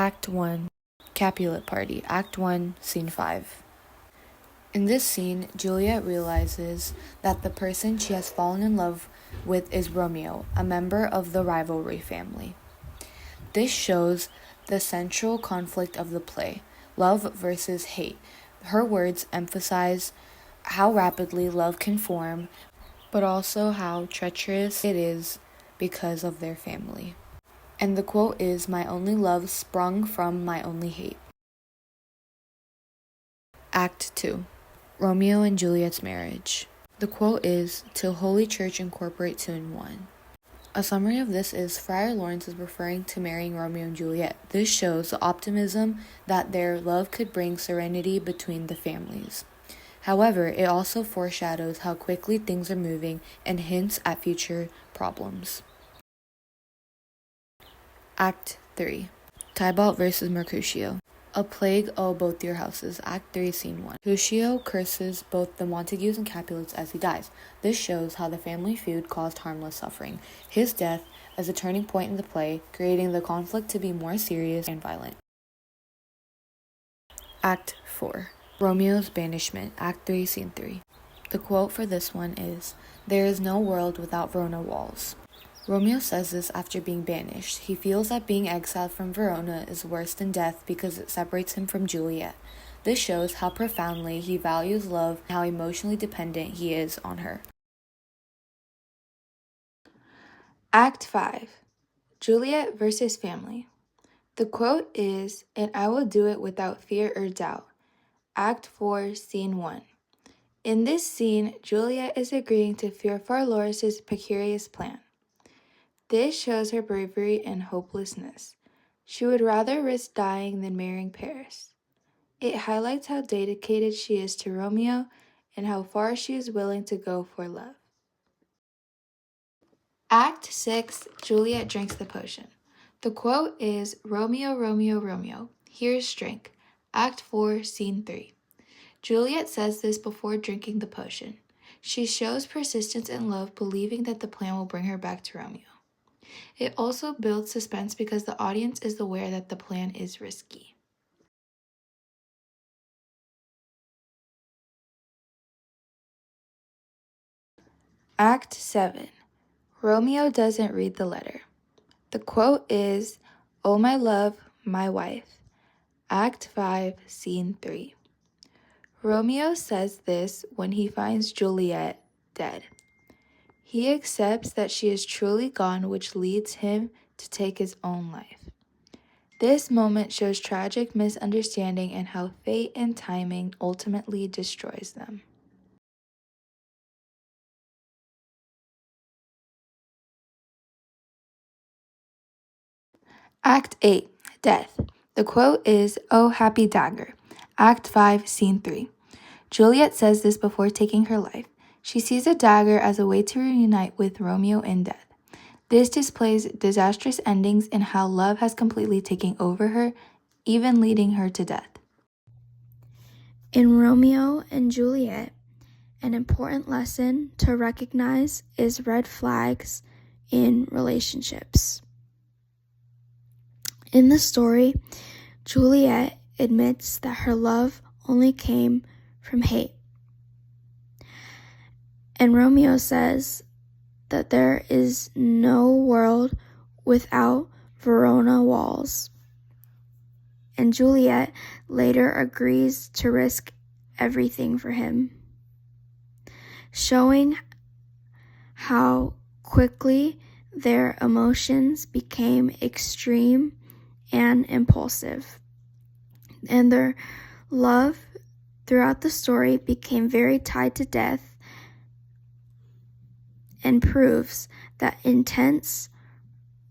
Act 1, Capulet Party, Act 1, Scene 5. In this scene, Juliet realizes that the person she has fallen in love with is Romeo, a member of the rivalry family. This shows the central conflict of the play, love versus hate. Her words emphasize how rapidly love can form, but also how treacherous it is because of their family. And the quote is, "My only love sprung from my only hate." Act 2, Romeo and Juliet's marriage. The quote is, "Till Holy Church incorporate two in one." A summary of this is, Friar Lawrence is referring to marrying Romeo and Juliet. This shows the optimism that their love could bring serenity between the families. However, it also foreshadows how quickly things are moving and hints at future problems. Act 3, Tybalt versus Mercutio. A plague, oh, both your houses. Act 3, Scene 1. Mercutio curses both the Montagues and Capulets as he dies. This shows how the family feud caused harmless suffering. His death as a turning point in the play, creating the conflict to be more serious and violent. Act 4, Romeo's banishment. Act 3, Scene 3. The quote for this one is, "There is no world without Verona walls." Romeo says this after being banished. He feels that being exiled from Verona is worse than death because it separates him from Juliet. This shows how profoundly he values love and how emotionally dependent he is on her. Act 5, Juliet versus family. The quote is, "And I will do it without fear or doubt." Act 4, Scene 1. In this scene, Juliet is agreeing to Friar Lawrence's precarious plan. This shows her bravery and hopelessness. She would rather risk dying than marrying Paris. It highlights how dedicated she is to Romeo and how far she is willing to go for love. Act 6, Juliet drinks the potion. The quote is, "Romeo, Romeo, Romeo, here's drink." Act 4, Scene 3. Juliet says this before drinking the potion. She shows persistence in love, believing that the plan will bring her back to Romeo. It also builds suspense because the audience is aware that the plan is risky. Act 7, Romeo doesn't read the letter. The quote is, "Oh my love, my wife." Act 5, Scene 3. Romeo says this when he finds Juliet dead. He accepts that she is truly gone, which leads him to take his own life. This moment shows tragic misunderstanding and how fate and timing ultimately destroys them. Act 8, Death. The quote is, "Oh, happy dagger." Act 5, Scene 3. Juliet says this before taking her life. She sees a dagger as a way to reunite with Romeo in death. This displays disastrous endings and how love has completely taken over her, even leading her to death. In Romeo and Juliet, an important lesson to recognize is red flags in relationships. In the story, Juliet admits that her love only came from hate. And Romeo says that there is no world without Verona walls. And Juliet later agrees to risk everything for him, showing how quickly their emotions became extreme and impulsive. And their love throughout the story became very tied to death and proves that intense,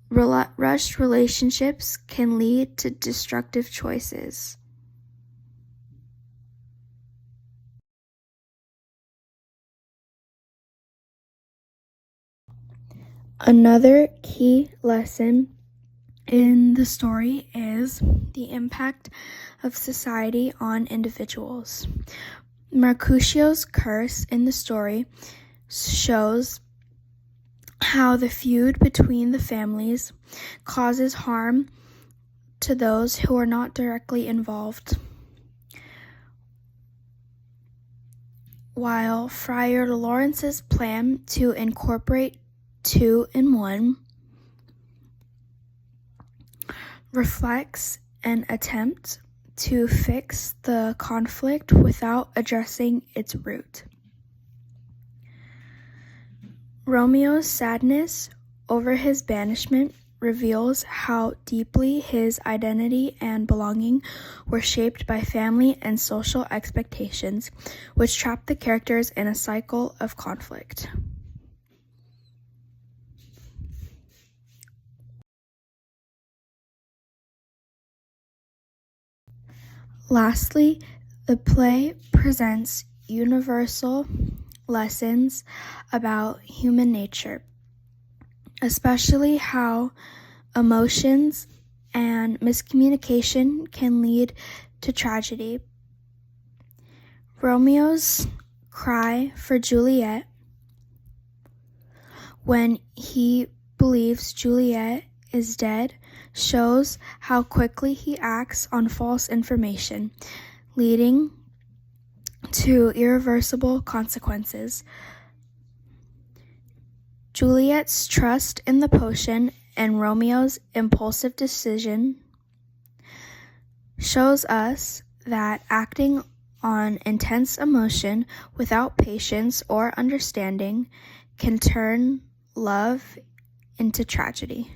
rushed relationships can lead to destructive choices. Another key lesson in the story is the impact of society on individuals. Mercutio's curse in the story shows how the feud between the families causes harm to those who are not directly involved. While Friar Lawrence's plan to incorporate 2 in 1 reflects an attempt to fix the conflict without addressing its root. Romeo's sadness over his banishment reveals how deeply his identity and belonging were shaped by family and social expectations, which trapped the characters in a cycle of conflict. Lastly, the play presents universal lessons about human nature, especially how emotions and miscommunication can lead to tragedy. Romeo's cry for Juliet when he believes Juliet is dead shows how quickly he acts on false information, leading to irreversible consequences. Juliet's trust in the potion and Romeo's impulsive decision shows us that acting on intense emotion without patience or understanding can turn love into tragedy.